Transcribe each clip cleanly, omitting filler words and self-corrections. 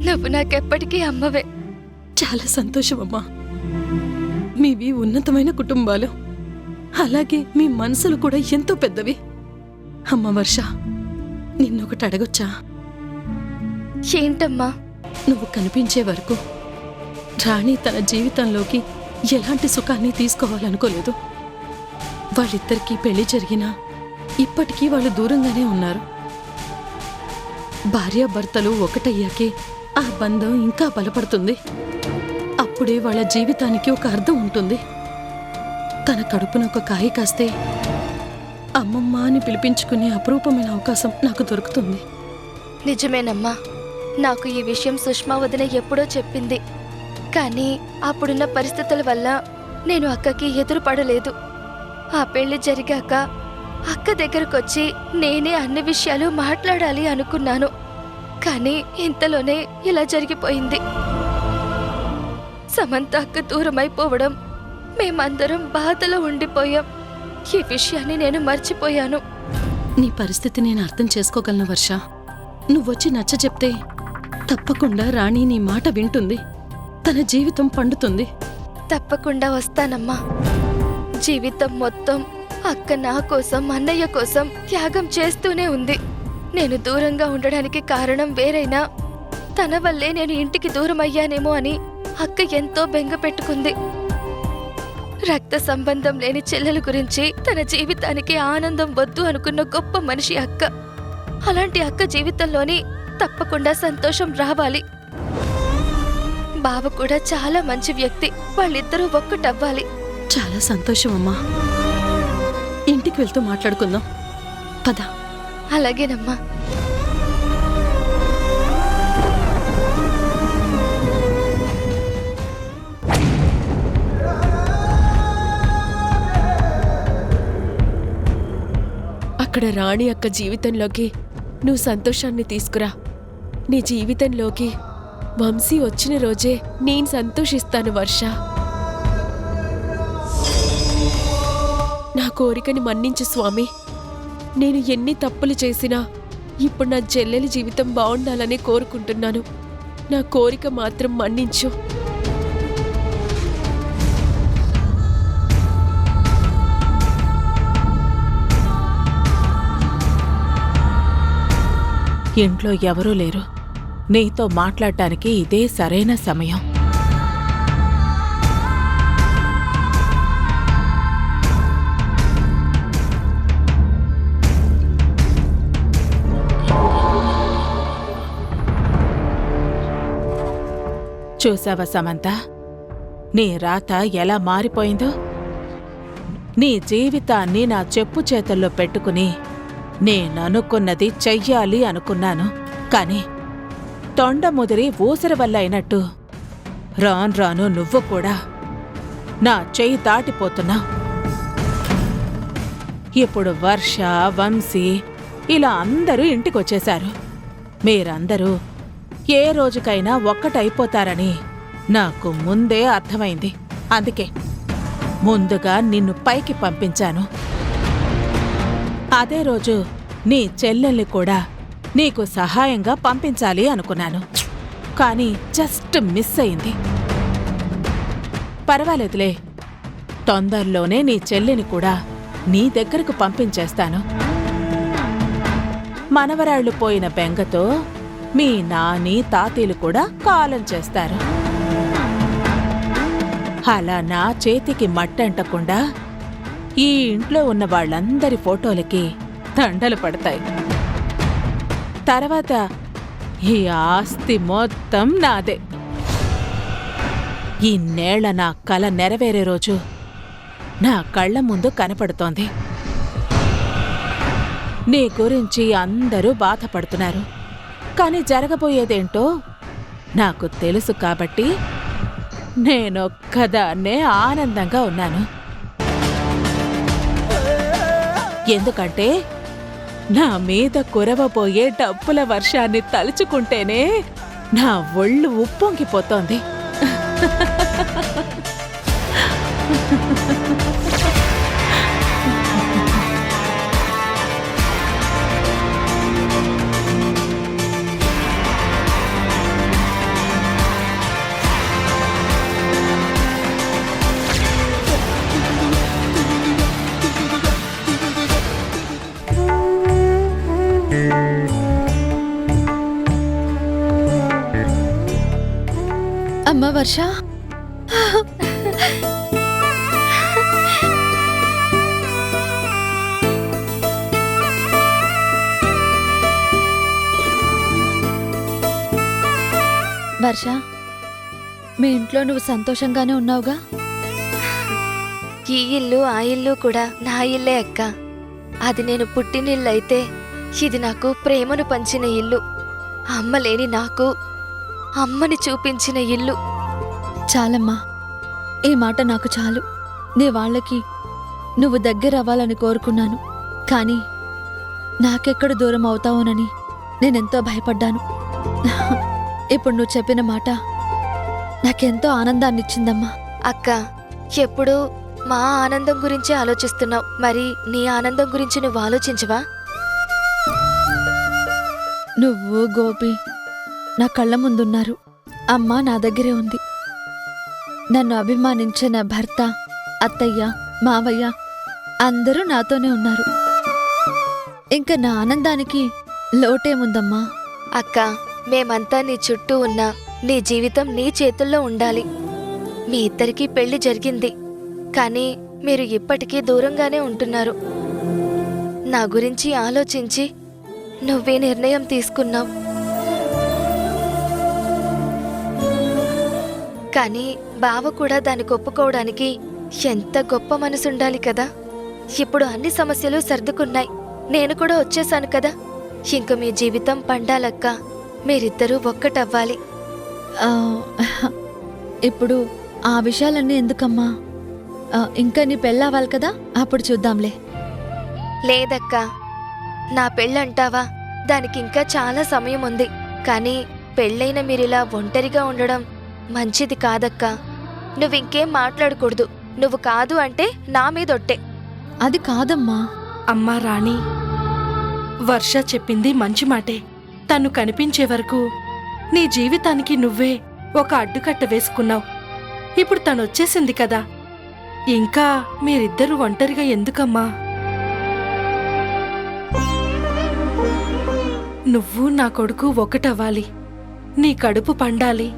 నువ్వు నాకెప్పటికీ అమ్మవే. చాలా సంతోషం అమ్మా. మీవి ఉన్నతమైన కుటుంబాలు, అలాగే మీ మనసులు కూడా ఎంతో పెద్దవి. అమ్మ వర్ష, నిన్నొకటి అడగొచ్చా? ఏంటమ్మా? నువ్వు కనిపించే వరకు రాణి తన జీవితంలోకి ఎలాంటి సుఖాన్ని తీసుకోవాలనుకోలేదు. వాళ్ళిద్దరికీ పెళ్లి జరిగినా ఇప్పటికీ వాళ్ళు దూరంగానే ఉన్నారు. భార్యాభర్తలు ఒకటయ్యాకే ఆ బంధం ఇంకా బలపడుతుంది. అప్పుడే వాళ్ళ జీవితానికి ఒక అర్థం ఉంటుంది. తన కడుపున ఒక కాయ కాస్తే అమ్మమ్మ అని పిలిపించుకునే అపురూపమైన అవకాశం నాకు దొరుకుతుంది. నిజమేనమ్మా. నాకు ఈ విషయం సుష్మా వదిన ఎప్పుడో చెప్పింది. కానీ అప్పుడున్న పరిస్థితుల వల్ల నేను అక్కకి ఎదురుపడలేదు. ఆ పెళ్లి జరిగాక అక్క దగ్గరకొచ్చి నేనే అన్ని విషయాలు మాట్లాడాలి అనుకున్నాను. కానీ ఇంతలోనే ఇలా జరిగిపోయింది. సమంత అక్క దూరమైపోవడం, మేమందరం బాధలో ఉండిపోయాం. ఈ విషయాన్ని నేను మర్చిపోయాను. నీ పరిస్థితి నేను అర్థం చేసుకోగలను వర్ష. నువ్వొచ్చి నచ్చ చెప్తే తప్పకుండా రాణి నీ మాట వింటుంది. తన జీవితం పండుతుంది. తప్పకుండా వస్తానమ్మా. జీవితం మొత్తం అక్క నా కోసం, అన్నయ్య కోసం త్యాగం చేస్తూనే ఉంది. నేను దూరంగా ఉండడానికి కారణం వేరైనా తన వల్లే నేను ఇంటికి దూరం అయ్యానేమో అని అక్క ఎంతో బెంగ పెట్టుకుంది. రక్త సంబంధం లేని చెల్లెల గురించి తన జీవితానికి ఆనందం వద్దు అనుకున్న గొప్ప మనిషి అక్క. అలాంటి అక్క జీవితంలోని తప్పకుండా సంతోషం రావాలి. బావ కూడా చాలా మంచి వ్యక్తి. వాళ్ళిద్దరూ ఒక్కటవ్వాలి. చాలా సంతోషం అమ్మా. ఇంటికి వెళ్తూ మాట్లాడుకుందాం పద. అలాగేనమ్మా. అక్కడ రాణి అక్క జీవితంలోకి నువ్వు సంతోషాన్ని తీసుకురా. నీ జీవితంలోకి వంశీ వచ్చిన రోజే నేను సంతోషిస్తాను వర్ష. నా కోరికని మన్నించు స్వామి. నేను ఎన్ని తప్పులు చేసినా ఇప్పుడు నా చెల్లెలి జీవితం బాగుండాలనే కోరుకుంటున్నాను. నా కోరిక మాత్రం మన్నించు. ఇంట్లో ఎవరూ లేరు. నీతో మాట్లాడటానికి ఇదే సరైన సమయం. చూసావా సమంత, నీ రాత ఎలా మారిపోయిందో? నీ జీవితాన్ని నా చెప్పు చేతుల్లో పెట్టుకుని నేననుకున్నది చెయ్యాలి అనుకున్నాను. కాని తొండ ముదిరి ఊసరి వల్ల అయినట్టు రాను రాను నువ్వు కూడా నా చెయ్యి దాటిపోతున్నా. ఇప్పుడు వర్ష, వంశీ ఇలా అందరూ ఇంటికొచ్చేశారు. మీరందరూ ఏ రోజుకైనా ఒక్కటైపోతారని నాకు ముందే అర్థమైంది. అందుకే ముందుగా నిన్ను పైకి పంపించాను. అదే రోజు నీ చెల్లెల్ని కూడా నీకు సహాయంగా పంపించాలి అనుకున్నాను. కానీ జస్ట్ మిస్ అయింది. పర్వాలేదులే, తొందరలోనే నీ చెల్లిని కూడా నీ దగ్గరకు పంపించేస్తాను. మనవరాళ్లు పోయిన బెంగతో మీ నాని, తాతీలు కూడా కాలం చేస్తారు. అలా నా చేతికి మట్టంటకుండా ఈ ఇంట్లో ఉన్న వాళ్ళందరి ఫోటోలకి దండలు పడతాయి. తర్వాత ఈ ఆస్తి మొత్తం నాదే. ఇన్నేళ్ల నా కల నెరవేరే రోజు నా కళ్ల ముందు కనపడుతోంది. నీ గురించి అందరూ బాధపడుతున్నారు. కాని జరగబోయేదేంటో నాకు తెలుసు కాబట్టి నేనొక్కదాన్నే ఆనందంగా ఉన్నాను. ఎందుకంటే నా మీద కురవబోయే డబ్బుల వర్షాన్ని తలుచుకుంటేనే నా ఒళ్ళు ఉప్పొంగిపోతోంది. అమ్మ వర్ష, వర్ష, మీ ఇంట్లో నువ్వు సంతోషంగానే ఉన్నావుగా? ఈ ఇల్లు ఆ ఇల్లు కూడా నా ఇల్లే అక్క. అది నేను పుట్టినిల్లు అయితే ఇది నాకు ప్రేమను పంచిన ఇల్లు. అమ్మ లేని నాకు అమ్మని చూపించిన ఇల్లు. చాలమ్మా, ఈ మాట నాకు చాలు. నీ వాళ్ళకి నువ్వు దగ్గర అవ్వాలని కోరుకున్నాను, కానీ నాకెక్కడ దూరం అవుతావునని నేనెంతో భయపడ్డాను. ఇప్పుడు నువ్వు చెప్పిన మాట నాకెంతో ఆనందాన్నిచ్చిందమ్మా. అక్క, ఎప్పుడూ మా ఆనందం గురించి ఆలోచిస్తున్నావు, మరి నీ ఆనందం గురించి నువ్వు ఆలోచించవా? నువ్వు గోపి నా కళ్ళ ముందున్నారు. అమ్మ నా దగ్గరే ఉంది. నన్ను అభిమానించిన భర్త, అత్తయ్య, మావయ్య అందరూ నాతోనే ఉన్నారు. ఇంకా నా ఆనందానికి లోటేముందమ్మా? అక్క, మేమంతా నీ చుట్టూ ఉన్నా నీ జీవితం నీ చేతుల్లో ఉండాలి. మీ ఇద్దరికీ పెళ్లి జరిగింది, కానీ మీరు ఇప్పటికీ దూరంగానే ఉంటున్నారు. నా గురించి ఆలోచించి నువ్వే నిర్ణయం తీసుకున్నావు. కానీ బావ కూడా దానికి ఒప్పుకోవడానికి ఎంత గొప్ప మనసుండాలి కదా. ఇప్పుడు అన్ని సమస్యలు సర్దుకున్నాయి, నేను కూడా వచ్చేసాను కదా. ఇంక మీ జీవితం పండాలక్క. మీరిద్దరూ ఒక్కటవ్వాలి. ఆ, ఇప్పుడు ఆ విషయాలన్నీ ఎందుకమ్మా? ఇంకా నీ పెళ్ళవ్వాలి కదా, అప్పుడు చూద్దాంలే. లేదక్కా, నా పెళ్ళంటావా, దానికి ఇంకా చాలా సమయం ఉంది. కానీ పెళ్ళైన మీరిలా ఒంటరిగా ఉండడం మంచిది కాదక్కా. నువ్వింకేం మాట్లాడకూడదు. నువ్వు కాదు అంటే నా మీదొట్టే. అది కాదమ్మా. అమ్మా రాణి, వర్ష చెప్పింది మంచి మాటే. తను కనిపించే వరకు నీ జీవితానికి నువ్వే ఒక అడ్డుకట్ట వేసుకున్నావు. ఇప్పుడు తనొచ్చేసింది కదా, ఇంకా మీరిద్దరూ ఒంటరిగా ఎందుకమ్మా? నువ్వు నా కొడుకు ఒకటవ్వాలి, నీ కడుపు పండాలి,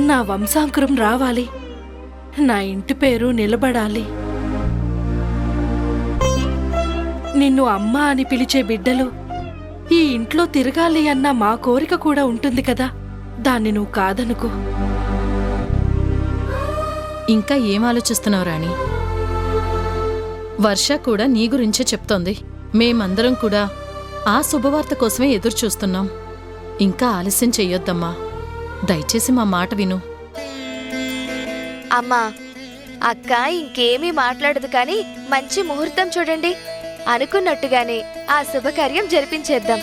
నా వంశాంకురం రావాలి, నా ఇంటి పేరు నిలబడాలి. నిన్ను అమ్మ అని పిలిచే బిడ్డలు ఈ ఇంట్లో తిరగాలి అన్న మా కోరిక కూడా ఉంటుంది కదా, దాన్ని నువ్వు కాదనుకో. ఇంకా ఏం ఆలోచిస్తున్నావు రాణి? వర్ష కూడా నీ గురించే చెప్తోంది. మేమందరం కూడా ఆ శుభవార్త కోసమే ఎదురు చూస్తున్నాం. ఇంకా ఆలస్యం చెయ్యొద్దమ్మా. దయచేసి మా మాట విను. అమ్మా, అక్క ఇంకేమీ మాట్లాడదు, కానీ మంచి ముహూర్తం చూడండి. అనుకున్నట్టుగానే ఆ శుభకార్యం జరిపించేద్దాం.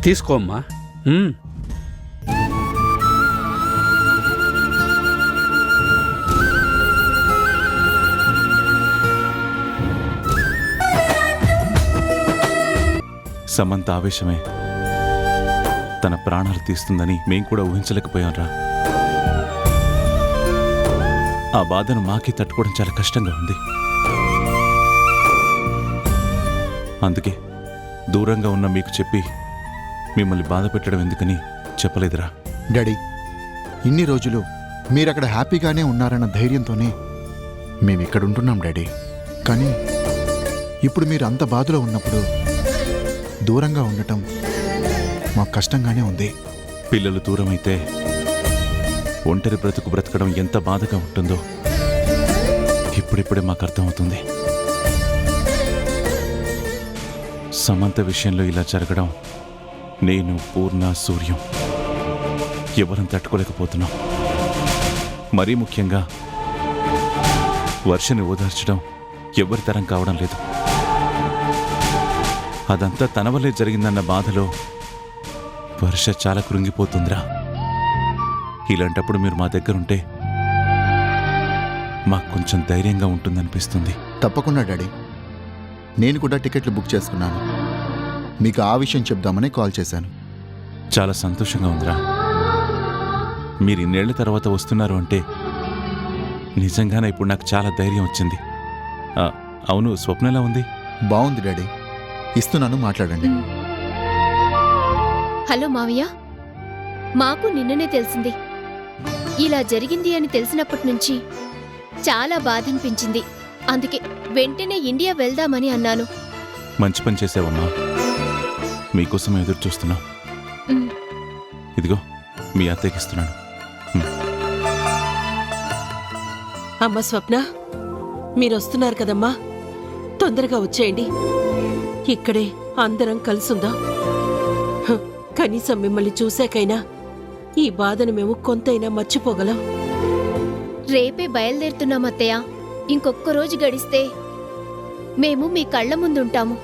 తీసుకోమ్మా. సమంత ఆవేశమే తన ప్రాణాలు తీస్తుందని మేం కూడా ఊహించలేకపోయాంరా. ఆ బాధను మాకే తట్టుకోవడం చాలా కష్టంగా ఉంది. అందుకే దూరంగా ఉన్న మీకు చెప్పి మిమ్మల్ని బాధ పెట్టడం ఎందుకని చెప్పలేదురా. డాడీ, ఇన్ని రోజులు మీరక్కడ హ్యాపీగానే ఉన్నారన్న ధైర్యంతోనే మేమిక్కడుంటున్నాం డాడీ. కానీ ఇప్పుడు మీరు అంత బాధలో ఉన్నప్పుడు దూరంగా ఉండటం మాకు కష్టంగానే ఉంది. పిల్లలు దూరమైతే ఒంటరి బ్రతుకు బ్రతకడం ఎంత బాధగా ఉంటుందో ఇప్పుడిప్పుడే మాకు అర్థమవుతుంది. సమంత విషయంలో ఇలా జరగడం నేను, పూర్ణ, సూర్యం ఎవరం తట్టుకోలేకపోతున్నాం. మరీ ముఖ్యంగా వర్షని ఓదార్చడం ఎవరి తరం కావడం లేదు. అదంతా తన వల్లే జరిగిందన్న బాధలో వర్ష చాలా కృంగిపోతుందిరా. ఇలాంటప్పుడు మీరు మా దగ్గరుంటే మాకు కొంచెం ధైర్యంగా ఉంటుందనిపిస్తుంది. తప్పకుండా డాడీ, నేను కూడా టికెట్లు బుక్ చేసుకున్నాను. మీకు ఆ విషయం చెప్దామని కాల్ చేశాను. చాలా సంతోషంగా ఉందిరా. మీరు ఇన్నేళ్ల తర్వాత వస్తున్నారు అంటే నిజంగానే ఇప్పుడు నాకు చాలా ధైర్యం వచ్చింది. అవును, స్వప్న ఎలా ఉంది? బాగుంది డాడీ. ఇస్తున్నాను, మాట్లాడండి. హలో మావయ్య, మాకు నిన్ననే తెలిసింది. ఇలా జరిగింది అని తెలిసినప్పటి నుంచి చాలా బాధనిపించింది. అందుకే వెంటనే ఇండియా వెళ్దామని అన్నాను. మంచి పని చేసావమ్మా. మీకోసం ఎదురు చూస్తున్నా. ఇదిగో మీ అత్తయ్యకి ఇస్తున్నాను. అమ్మ స్వప్న, మీరొస్తున్నారు కదమ్మా, తొందరగా వచ్చేయండి. ఇక్కడే అందరం కలుసుందాం. కనీసం మిమ్మల్ని చూశాకైనా ఈ బాధను మేము కొంతైనా మర్చిపోగలం. రేపే బయలుదేరుతున్నాం అత్తయ్య. ఇంకొక్క రోజు గడిస్తే మేము మీ కళ్ళ ముందుంటాము.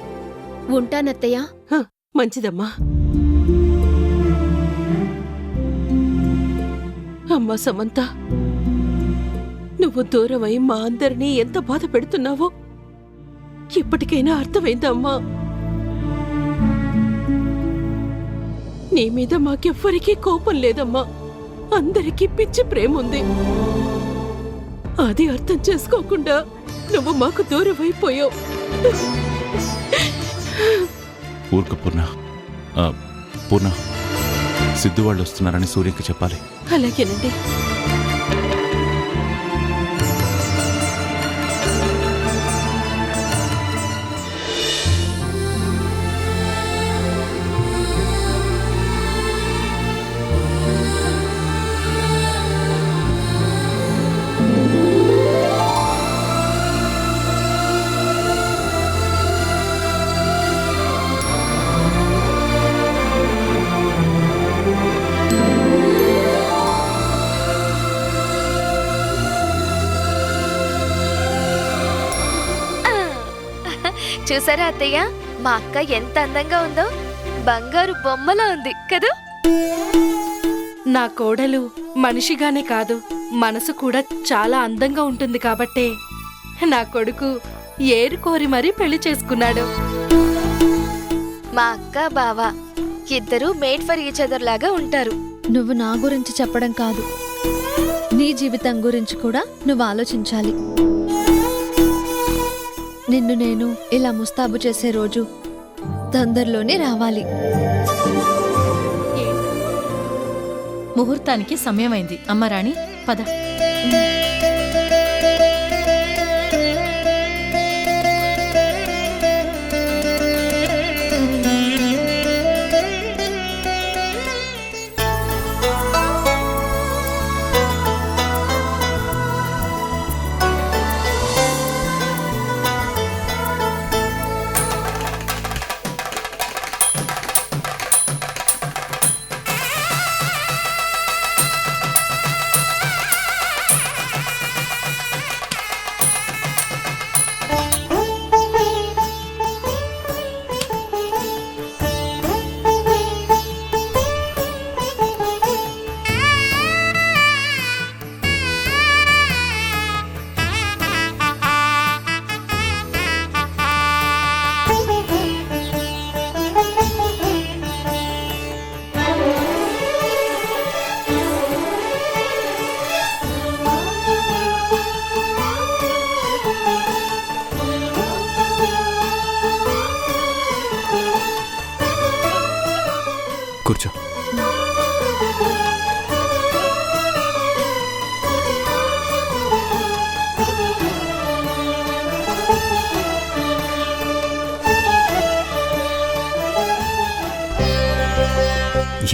ఉంటానత్తయ్య. మంచిదమ్మా. అమ్మా సమంత, నువ్వు దూరమై మా అందరినీ ఎంత బాధ పెడుతున్నావో ఇప్పటికైనా అర్థమైందా అమ్మా? నీ మీద మాకెవ్వరికీ కోపం లేదమ్మా. అందరికీ పిచ్చి ప్రేమ ఉంది. అది అర్థం చేసుకోకుండా నువ్వు మాకు దూరమైపోయావు. ఊరుకు పూర్ణ. పూర్ణ, సిద్ధు వాళ్ళు వస్తున్నారని సూర్యకి చెప్పాలి. అలాగేనండి. చూసారా అత్తయ్య, మా అక్క ఎంత అందంగా ఉందో. బంగారు బొమ్మలా ఉంది కదా. నా కోడలు మనిషిగానే కాదు, మనసు కూడా చాలా అందంగా ఉంటుంది కాబట్టే నా కొడుకు ఏరుకోరి మరీ పెళ్లి చేసుకున్నాడు. మా అక్క బావ ఇద్దరూ మేడ్ ఫర్ ఈచ్ అదర్ లాగా ఉంటారు. నువ్వు నా గురించి చెప్పడం కాదు, నీ జీవితం గురించి కూడా నువ్వు ఆలోచించాలి. నిన్ను నేను ఇలా ముస్తాబు చేసే రోజు తొందరలోనే రావాలి. ముహూర్తానికి సమయమైంది. అమ్మరాణి, పద. కూర్చో.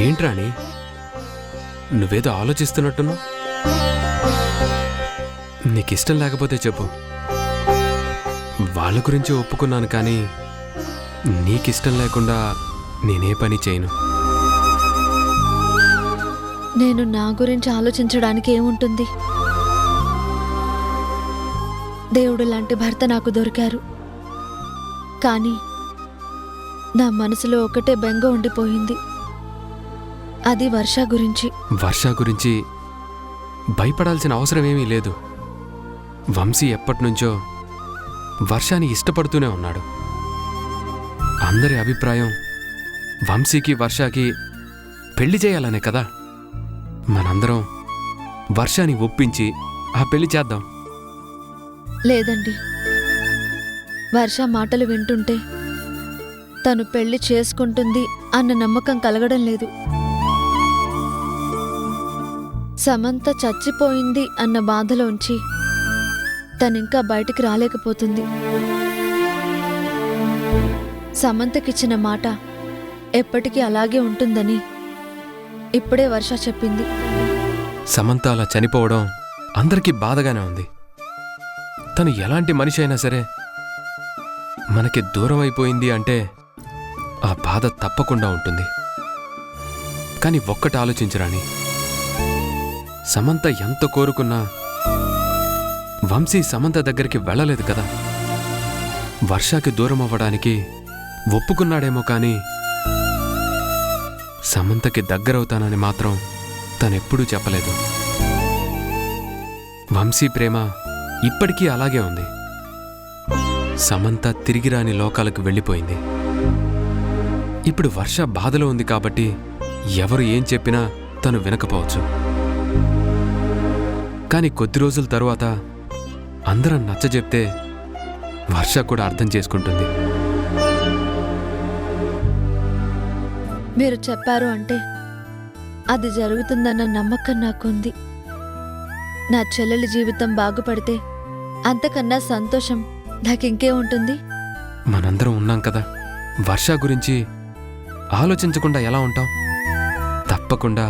ఏంట్రాణి, నువ్వేదో ఆలోచిస్తున్నట్టున్నావు? నీకిష్టం లేకపోతే చెప్పు. వాళ్ళ గురించి ఒప్పుకున్నాను, కానీ నీకిష్టం లేకుండా నేనే పని చేయను. నేను నా గురించి ఆలోచించడానికి ఏముంటుంది? దేవుడు లాంటి భర్త నాకు దొరికారు. కానీ నా మనసులో ఒకటే బెంగ ఉండిపోయింది. అది వర్ష గురించి. వర్ష గురించి భయపడాల్సిన అవసరం ఏమీ లేదు. వంశీ ఎప్పటినుంచో వర్షాని ఇష్టపడుతూనే ఉన్నాడు. అందరి అభిప్రాయం వంశీకి వర్షాకి పెళ్లి చేయాలనే కదా. మనందరం వర్షాన్ని ఒప్పించి ఆ పెళ్లి చేద్దాం. లేదండి, వర్ష మాటలు వింటుంటే తను పెళ్లి చేసుకుంటుంది అన్న నమ్మకం కలగడం లేదు. సమంత చచ్చిపోయింది అన్న బాధలోంచి తనింకా బయటికి రాలేకపోతుంది. సమంతకిచ్చిన మాట ఎప్పటికీ అలాగే ఉంటుందని ఇప్పుడే వర్ష చెప్పింది. సమంత అలా చనిపోవడం అందరికీ బాధగానే ఉంది. తను ఎలాంటి మనిషి అయినా సరే మనకి దూరం అయిపోయింది అంటే ఆ బాధ తప్పకుండా ఉంటుంది. కానీ ఒక్కటి ఆలోచించరాని, సమంత ఎంత కోరుకున్నా వంశీ సమంత దగ్గరికి వెళ్ళలేదు కదా. వర్షాకి దూరం అవ్వడానికి ఒప్పుకున్నాడేమో కానీ సమంతకి దగ్గరవుతానని మాత్రం తనెప్పుడూ చెప్పలేదు. వంశీ ప్రేమ ఇప్పటికీ అలాగే ఉంది. సమంత తిరిగిరాని లోకాలకు వెళ్ళిపోయింది. ఇప్పుడు వర్ష బాధలో ఉంది కాబట్టి ఎవరు ఏం చెప్పినా తను వినకపోవచ్చు. కాని కొద్ది రోజుల తరువాత అందరం నచ్చజెప్తే వర్ష కూడా అర్థం చేసుకుంటుంది. మీరు చెప్పారు అంటే అది జరుగుతుందన్న నమ్మకం నాకుంది. నా చెల్లెలి జీవితం బాగుపడితే అంతకన్నా సంతోషం నాకింకే ఉంటుంది. మనందరం ఉన్నాం కదా, వర్ష గురించి ఆలోచించకుండా ఎలా ఉంటాం? తప్పకుండా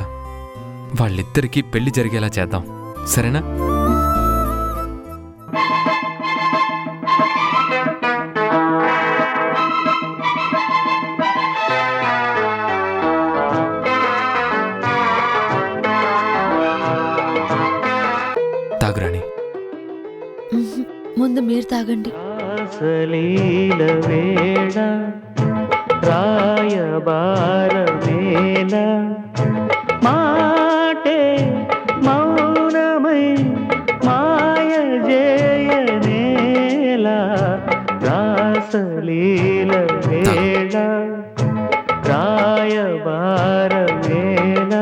వాళ్ళిద్దరికీ పెళ్లి జరిగేలా చేద్దాం, సరేనా? తాగురాణి. ముందు మీరు తాగండి. సలీల వేళ రాయబార వేళ మాటే మౌనమై మాయ జయనేల రాసలీల వేళ రాయబార వేళ.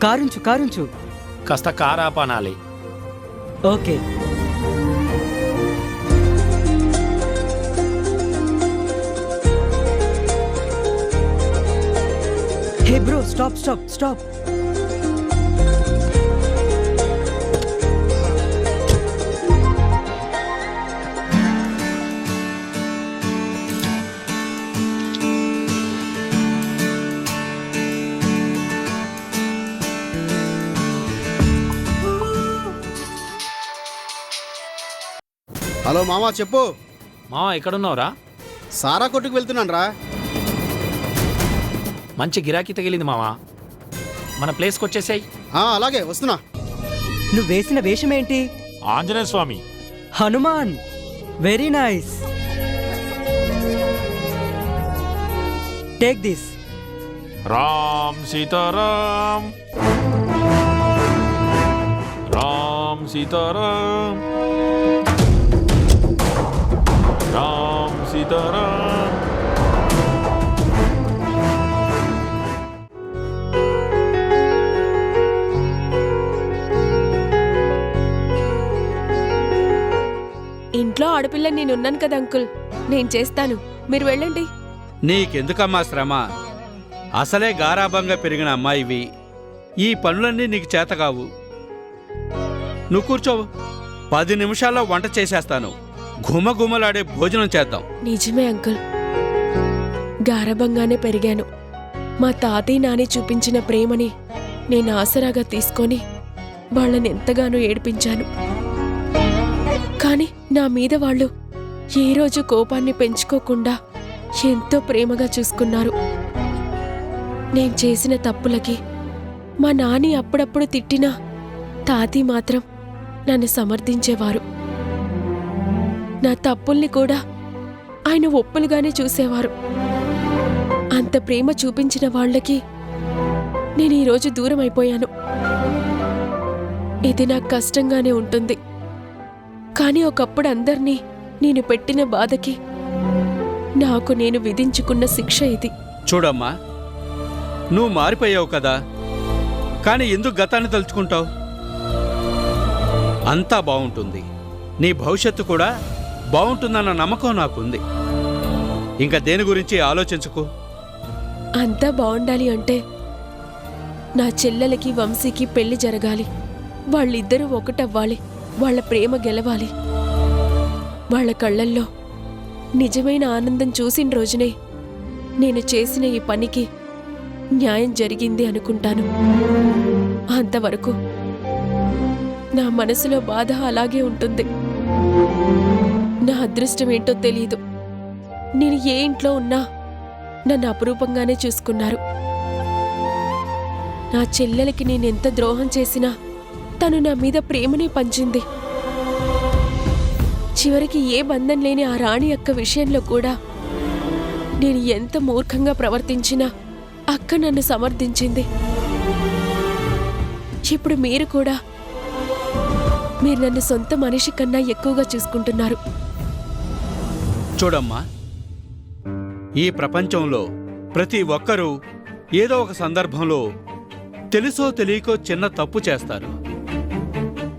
కారుంచు కారుంచు. కాస్త కారాపనాలి. Okay. Hey bro, stop stop stop. Hello మామా, చెప్పు. మావా ఎక్కడున్నావురా? సారా కొట్టుకు వెళ్తున్నాను రా. మంచి గిరాకీ తగిలింది మావా, మన ప్లేస్కి వచ్చేసాయి. అలాగే వస్తున్నా. నువ్వు వేసిన వేషం ఏంటి? Anjaneya Swami. Hanuman. Very nice. Take this. Ram Sitaram, Ram Sitaram, Ram Sitaram. ఇంట్లో ఆడపిల్ల నేనున్నాను కదా అంకుల్, నేను చేస్తాను, మీరు వెళ్ళండి. నీకెందుకమ్మా శ్రమ? అసలే గారాబంగా పెరిగిన అమ్మాయివి. ఈ పనులన్నీ నీకు చేతకావు. నువ్వు కూర్చోవు. 10 నిమిషాల్లో వంట చేసేస్తాను. ఘుమఘుమలాడే భోజనం చేద్దాం. నిజమే అంకుల్, గారబంగానే పెరిగాను. మా తాతయ్య నాని చూపించిన ప్రేమని నేను ఆసరాగా తీసుకొని వాళ్ళని ఎంతగానో ఏడిపించాను. కాని నా మీద వాళ్ళు ఏ రోజు కోపాన్ని పెంచుకోకుండా ఎంతో ప్రేమగా చూసుకున్నారు. నేను చేసిన తప్పులకి మా నాని అప్పుడప్పుడు తిట్టినా తాతీ మాత్రం నన్ను సమర్థించేవారు. నా తప్పుల్ని కూడా ఆయన ఒప్పులుగానే చూసేవారు. అంత ప్రేమ చూపించిన వాళ్ళకి నేను ఈరోజు దూరం అయిపోయాను. ఇది నాకు కష్టంగానే ఉంటుంది. కానీ ఒకప్పుడు అందర్నీ నేను పెట్టిన బాధకి నాకు నేను విధించుకున్న శిక్ష ఇది. చూడమ్మా, నువ్వు మారిపోయావు కదా, కానీ ఎందుకు గతాన్ని తలుచుకుంటావు? అంతా బాగుంటుంది, నీ భవిష్యత్తు కూడా బాగుంటుందన్న నమ్మకం నాకుంది. ఇంకా దేని గురించి ఆలోచించకు. అంతా బాగుండాలి అంటే నా చెల్లెలకి వంశీకి పెళ్లి జరగాలి. వాళ్ళిద్దరూ ఒకటవ్వాలి. వాళ్ళ ప్రేమ గెలవాలి. వాళ్ళ కళ్ళల్లో నిజమైన ఆనందం చూసిన రోజునే నేను చేసిన ఈ పనికి న్యాయం జరిగింది అనుకుంటాను. అంతవరకు నా మనసులో బాధ అలాగే ఉంటుంది. నా అదృష్టం ఏంటో తెలీదు. నేను ఏ ఇంట్లో ఉన్నా నన్ను అపురూపంగానే చూసుకున్నారు. నా చెల్లెలకి నేనెంత ద్రోహం చేసినా తను నా మీద ప్రేమనే పంచింది. చివరికి ఏ బంధం లేని ఆ రాణి అక్క విషయంలో కూడా నేను ఎంత మూర్ఖంగా ప్రవర్తించినా అక్క నన్ను సమర్థించింది. ఇప్పుడు మీరు కూడా మీరు నన్ను సొంత మనిషి కన్నా ఎక్కువగా చూసుకుంటున్నారు. చూడమ్మా, ఈ ప్రపంచంలో ప్రతి ఒక్కరూ ఏదో ఒక సందర్భంలో తెలుసో తెలియకో చిన్న తప్పు చేస్తారు.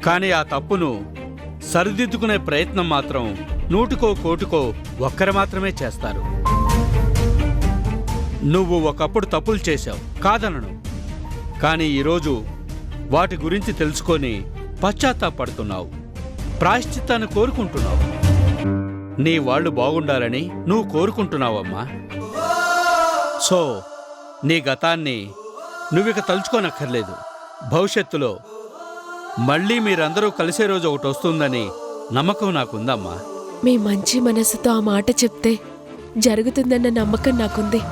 కానీ ఆ తప్పును సరిదిద్దుకునే ప్రయత్నం మాత్రం నూటికో కోటికో ఒక్కరు మాత్రమే చేస్తారు. నువ్వు ఒకప్పుడు తప్పులు చేశావు, కాదనను. కానీ ఈరోజు వాటి గురించి తెలుసుకొని పశ్చాత్తాపడుతున్నావు, ప్రాయశ్చిత్తాన్ని కోరుకుంటున్నావు. నీ వాళ్ళు బాగుండాలని నువ్వు కోరుకుంటున్నావమ్మా. సో నీ గతాన్ని నువ్విక తలుచుకోనక్కర్లేదు. భవిష్యత్తులో మళ్ళీ మీరందరూ కలిసే రోజు ఒకటి వస్తుందని నమ్మకం నాకుందమ్మా. మీ మంచి మనసుతో ఆ మాట చెప్తే జరుగుతుందన్న నమ్మకం నాకుంది.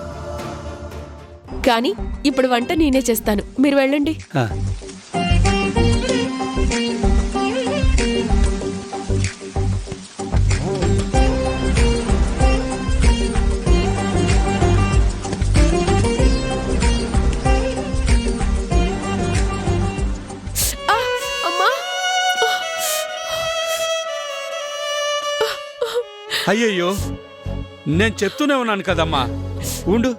కానీ ఇప్పుడు వంట నేనే చేస్తాను, మీరు వెళ్ళండి. అయ్యయ్యో, నేను చెప్తూనే ఉన్నాను కదమ్మా, ఉండు.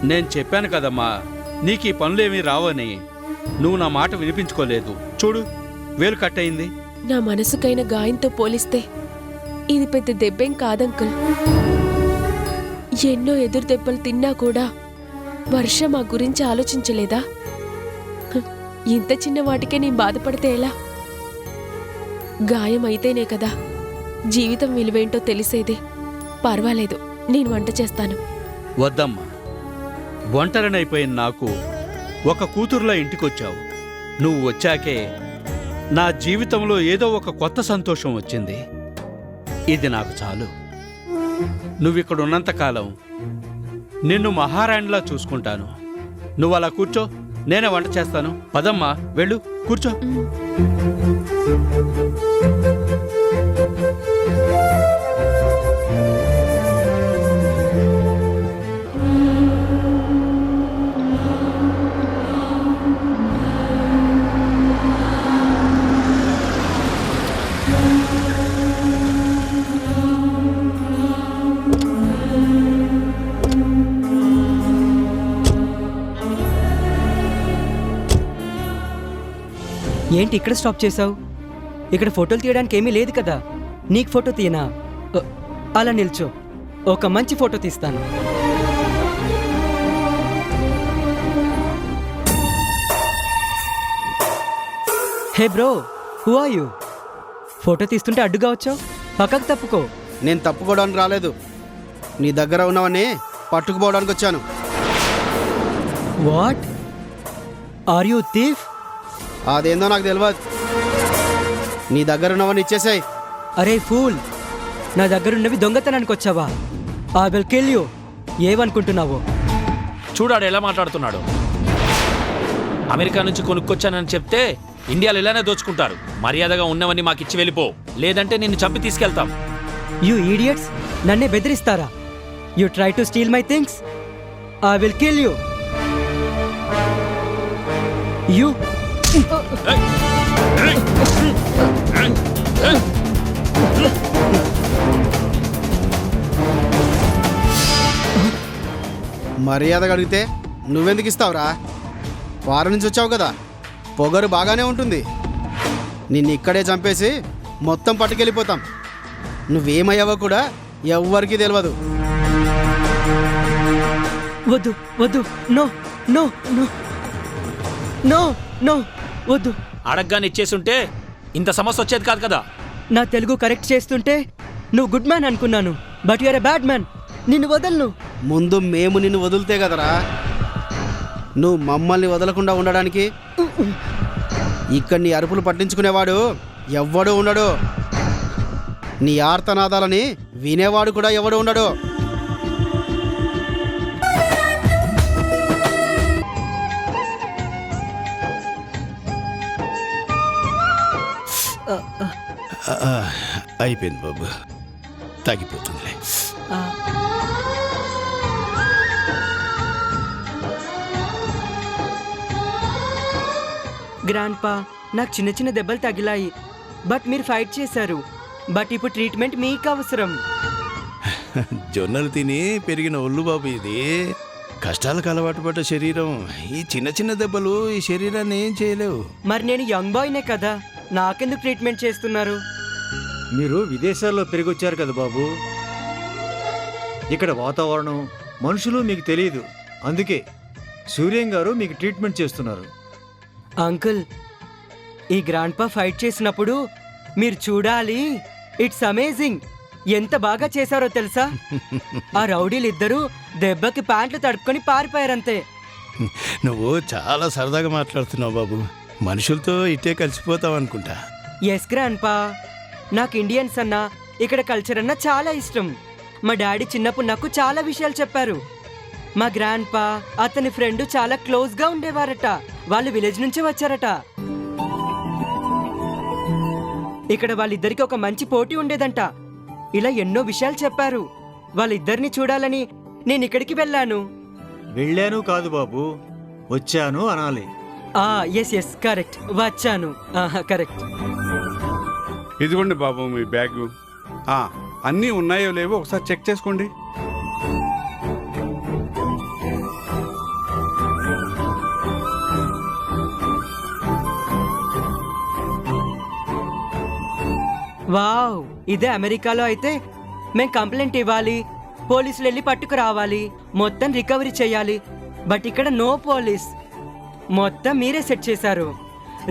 నేను చెప్పాను కదమ్మా, నీకు ఈ పనులేమీ రావని. నువ్వు నా మాట వినిపించుకోలేదు. చూడు, వేలు కట్టయింది. నా మనసుకైన గాయంతో పోలిస్తే ఇది పెద్ద దెబ్బేం కాదంకుల్. ఎన్నో ఎదురు దెబ్బలు తిన్నా కూడా వర్ష మా గురించి ఆలోచించలేదా? ఇంత చిన్న వాటికే నేను బాధపడితే ఎలా? గాయం అయితేనే కదా జీవితం విలువేంటో తెలిసేది. పర్వాలేదు, నేను వంట చేస్తాను. వద్దమ్మా, ఒంటరినైపోయిన నాకు ఒక కూతురులా ఇంటికొచ్చావు. నువ్వు వచ్చాకే నా జీవితంలో ఏదో ఒక కొత్త సంతోషం వచ్చింది. ఇది నాకు చాలు. నువ్విక్కడున్నంతకాలం నిన్ను మహారాణిలా చూసుకుంటాను. నువ్వు అలా కూర్చో, నేనే వంట చేస్తాను. పదమ్మా, వెళ్ళు, కూర్చో. ఏంటి ఇక్కడ స్టాప్ చేసావు? ఇక్కడ ఫోటోలు తీయడానికి ఏమీ లేదు కదా. నీకు ఫోటో తీయనా? అలా నిల్చో, ఒక మంచి ఫోటో తీస్తాను. Hey bro, who are you? Photo తీస్తుంటే అడ్డుగా వచ్చావు, పక్కకు తప్పుకో. నేను తప్పుకోవడానికి రాలేదు, నీ దగ్గర ఉన్నవన్నీ పట్టుకుపోవడానికి వచ్చాను. వాట్? Are you thief? అదేందో నాకు తెలియదు. నీ దగ్గర ఉన్నవన్నీ ఇచ్చేసాయి. అరే ఫూల్, నా దగ్గరున్నవి దొంగతనానికి వచ్చావా? I will kill you. ఏమనుకుంటున్నావు? చూడాడు ఎలా మాట్లాడుతున్నాడు. అమెరికా నుంచి కొనుక్కొచ్చానని చెప్తే ఇండియాలో ఇలానే దోచుకుంటారు. మర్యాదగా ఉన్నవన్నీ మాకిచ్చి వెళ్ళిపో, లేదంటే నిన్ను చంపి తీసుకెళ్తాం. యూ ఈడియట్స్, నన్నే బెదిరిస్తారా? You try to steal my things, I will kill you. You మర్యాదగా అడిగితే నువ్వెందుకు ఇస్తావురా? వారం నుంచి వచ్చావు కదా, పొగరు బాగానే ఉంటుంది. నిన్ను ఇక్కడే చంపేసి మొత్తం పట్టుకెళ్ళిపోతాం. నువ్వేమయ్యావో కూడా ఎవ్వరికీ తెలియదు. వద్దు వద్దు, no no no no no, వద్దు. అడగ్గానే ఇచ్చేసుంటే ఇంత సమస్య వచ్చేది కాదు కదా. నా తెలుగు కరెక్ట్ చేస్తుంటే నువ్వు గుడ్ మ్యాన్ అనుకున్నాను, but you're a bad man. నిన్ను వదలను. ముందు మేము నిన్ను వదిలితే కదరా నువ్వు మమ్మల్ని వదలకుండా ఉండడానికి. ఇక్కడ నీ అరుపులు పట్టించుకునేవాడు ఎవ్వడూ ఉండడు. నీ ఆర్తనాదాలని వినేవాడు కూడా ఎవడు ఉండడు. అయిపోయింది బాబు, తగ్గిపోతుందిలే. గ్రాండ్ పా, నాకు చిన్న చిన్న దెబ్బలు తగిలాయి, బట్ మీరు ఫైట్ చేశారు. బట్ ఇప్పుడు ట్రీట్మెంట్ మీకు అవసరం. జొన్నలు తిని పెరిగిన ఒళ్ళు బాబు ఇది. కష్టాలకు అలవాటు పడ్డ శరీరం. ఈ చిన్న చిన్న దెబ్బలు ఈ శరీరాన్ని ఏం చేయలేవు. మరి నేను యంగ్ బాయ్నే కదా, నాకెందుకు ట్రీట్మెంట్ చేస్తున్నారు? మీరు విదేశాల్లో పెరిగొచ్చారు కదా బాబు. ఇక్కడ వాతావరణం, మనుషులు మీకు తెలియదు. అందుకే సూర్యం గారు మీకు ట్రీట్మెంట్ చేస్తున్నారు. అంకుల్, ఈ గ్రాండ్ పా ఫైట్ చేసినప్పుడు మీరు చూడాలి. It's amazing. ఎంత బాగా చేశారో తెలుసా? ఆ రౌడీలు ఇద్దరు దెబ్బకి ప్యాంట్లు తడుపుకొని పారిపోయారంతే. నువ్వు చాలా సరదాగా మాట్లాడుతున్నావు బాబు. మనుషులతో ఇట్టే కలిసిపోతావు అనుకుంటా. ఎస్ గ్రాండ్ పా, నాకు ఇండియన్స్ అన్నా, ఇక్కడ కల్చర్ అన్నా చాలా ఇష్టం. మా డాడీ చిన్నప్పుడు నాకు చాలా విషయాలు చెప్పారు. మా గ్రాండ్ పా, అతని ఫ్రెండ్ చాలా క్లోజ్ గా ఉండేవారట. వాళ్ళు విలేజ్ నుంచి వచ్చారట. ఇక్కడ వాళ్ళిద్దరికి ఒక మంచి పోటీ ఉండేదంట. ఇలా ఎన్నో విషయాలు చెప్పారు. వాళ్ళిద్దరిని చూడాలని నేను ఇక్కడికి వెళ్ళాను. వెళ్ళాను కాదు బాబు, వచ్చాను అనాలి. ఎస్ ఎస్, కరెక్ట్, వచ్చాను. కరెక్ట్. ఇదిగోండి బాబు మీ బ్యాగు. అన్నీ ఉన్నాయో లేవో ఒకసారి చెక్ చేసుకోండి. వావ్, ఇదే అమెరికాలో అయితే మేం కంప్లైంట్ ఇవ్వాలి, పోలీసులు వెళ్ళి పట్టుకు రావాలి, మొత్తం రికవరీ చేయాలి. బట్ ఇక్కడ నో పోలీస్, మొత్తం మీరే సెట్ చేశారు.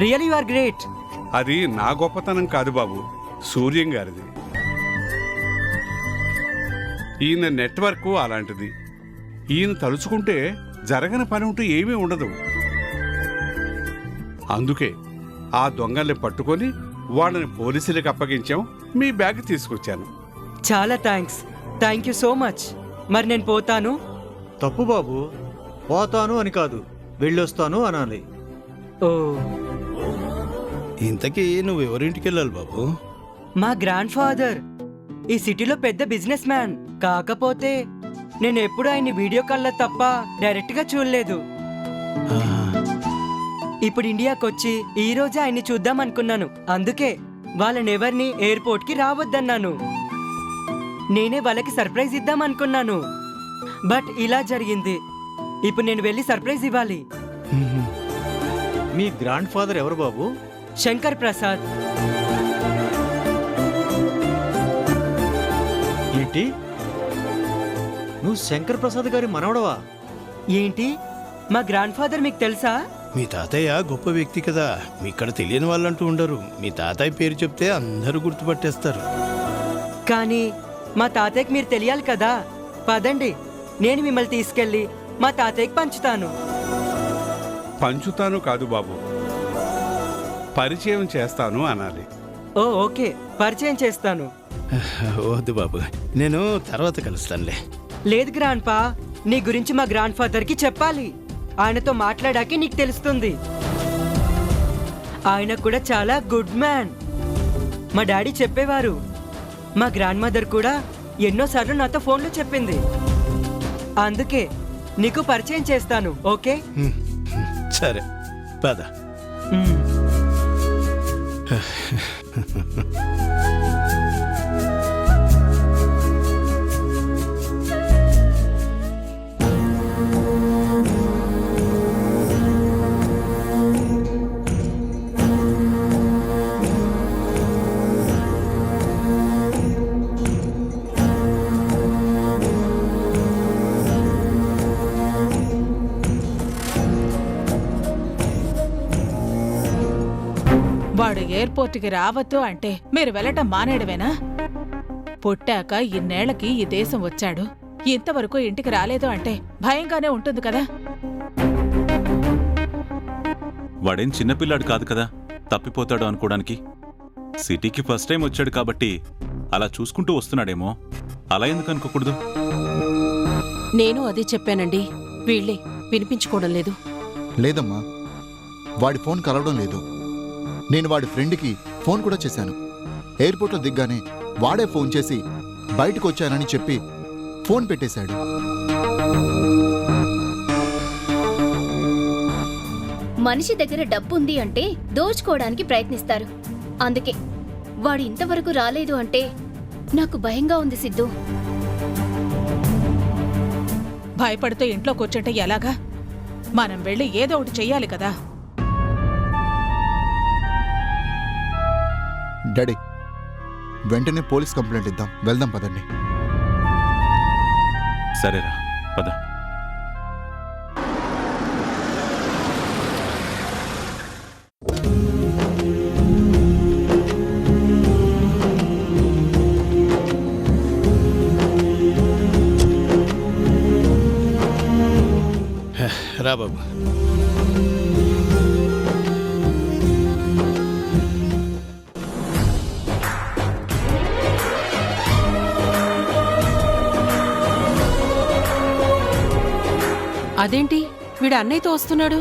Real you are great. అది నా గొప్పతనం కాదు బాబు, సూర్యం గారిది. ఈయన నెట్వర్క్ అలాంటిది. ఈయన తలుచుకుంటే జరగని పని ఉంటూ ఏమీ ఉండదు. అందుకే ఆ దొంగల్ని పట్టుకొని వాళ్ళని పోలీసులకు అప్పగించాం. మీ బ్యాగ్ తీసుకొచ్చాను. చాలా thanks. Thank you so much. మరి నేను పోతాను. తప్పు బాబు, పోతాను అని కాదు, వెళ్ళొస్తాను అనాలి. ఓ, ఇంతకీ నువ్వు ఎవరింటికి వెళ్ళాలి బాబు? మా గ్రాండ్ ఫాదర్ ఈ సిటీలో పెద్ద బిజినెస్ మ్యాన్. కాకపోతే నేను ఎప్పుడు ఆయన వీడియో కాల్లో తప్ప డైరెక్ట్ గా చూడలేదు. ఇప్పుడు ఇండియాకి వచ్చి ఈ రోజే ఆయన్ని చూద్దాం అనుకున్నాను. అందుకే వాళ్ళని ఎవరిని ఎయిర్పోర్ట్ కి రావద్దన్నాను. నేనే వాళ్ళకి సర్ప్రైజ్ ఇద్దాం అనుకున్నాను. బట్ ఇలా జరిగింది. ఇప్పుడు నేను వెళ్ళి సర్ప్రైజ్ ఇవ్వాలి. మీ గ్రాండ్ ఫాదర్ ఎవరు బాబు? శంకర్ ప్రసాద్. ఏంటి, నువ్వు శంకర్ ప్రసాద్ గారి మనవడవా? ఏంటి, మా గ్రాండ్ ఫాదర్ మీకు తెలుసా? మీ తాతయ్య గొప్ప వ్యక్తి కదా, ఇక్కడ తెలియని వాళ్ళంటూ ఉండరు. మీ తాతయ్య పేరు చెప్తే అందరూ గుర్తుపట్టేస్తారు. కానీ మా తాతయ్యకి మీరు తెలియాలి కదా. పదండి, నేను మిమ్మల్ని తీసుకెళ్ళి మా తాతయ్యకి పంచుతాను. పంచుతాను కాదు బాబు, పరిచయం చేస్తాను అనాలి. ఓ ఓకే, పరిచయం చేస్తాను. వద్దు బాబు, నేను తర్వాత కలుస్తానులే. లేదు గ్రాండ్ పా, నీ గురించి మా గ్రాండ్ ఫాదర్ కి చెప్పాలి. ఆయనతో మాట్లాడాకే నీకు తెలుస్తుంది. ఆయన కూడా చాలా గుడ్ మ్యాన్. మా డాడీ చెప్పేవారు. మా గ్రాండ్ మదర్ కూడా ఎన్నోసార్లు నాతో ఫోన్లో చెప్పింది. అందుకే నీకు పరిచయం చేస్తాను, ఓకే? సరే పద. వాడు ఎయిర్పోర్ట్కి రావద్దు అంటే మీరు వెళ్ళటం మానేయడమేనా? పుట్టాక ఇన్నేళ్లకి ఈ దేశం వచ్చాడు, ఇంతవరకు ఇంటికి రాలేదు అంటే భయంగానే ఉంటుంది కదా. వాడేం చిన్నపిల్లాడు కాదు కదా తప్పిపోతాడు అనుకోవడానికి. సిటీకి ఫస్ట్ టైం వచ్చాడు కాబట్టి అలా చూసుకుంటూ వస్తున్నాడేమో. అలా ఎందుకు అనుకోకూడదు? నేను అదే చెప్పానండి, వీళ్ళే వినిపించుకోవడం లేదు. లేదమ్మా, వాడి ఫోన్ కలవడం లేదు. నేను వాడి ఫ్రెండ్కి ఫోన్ కూడా చేశాను. ఎయిర్పోర్ట్లో దిగ్గానే వాడే ఫోన్ చేసి బయటకు వచ్చానని చెప్పి ఫోన్ పెట్టేశాడు. మనిషి దగ్గర డబ్బుంది అంటే దోచుకోవడానికి ప్రయత్నిస్తారు. అందుకే వాడు ఇంతవరకు రాలేదు అంటే నాకు భయంగా ఉంది సిద్ధు. భయపడుతూ ఇంట్లో కూర్చుంటే ఎలాగా? మనం వెళ్ళి ఏదో ఒకటి చెయ్యాలి కదా. డాడీ, వెంటనే పోలీస్ కంప్లైంట్ ఇద్దాం. వెళ్దాం పదండి. సరేరా పద. రా బాబు. అదేంటి వీడు అన్నయ్యతో వస్తున్నాడు?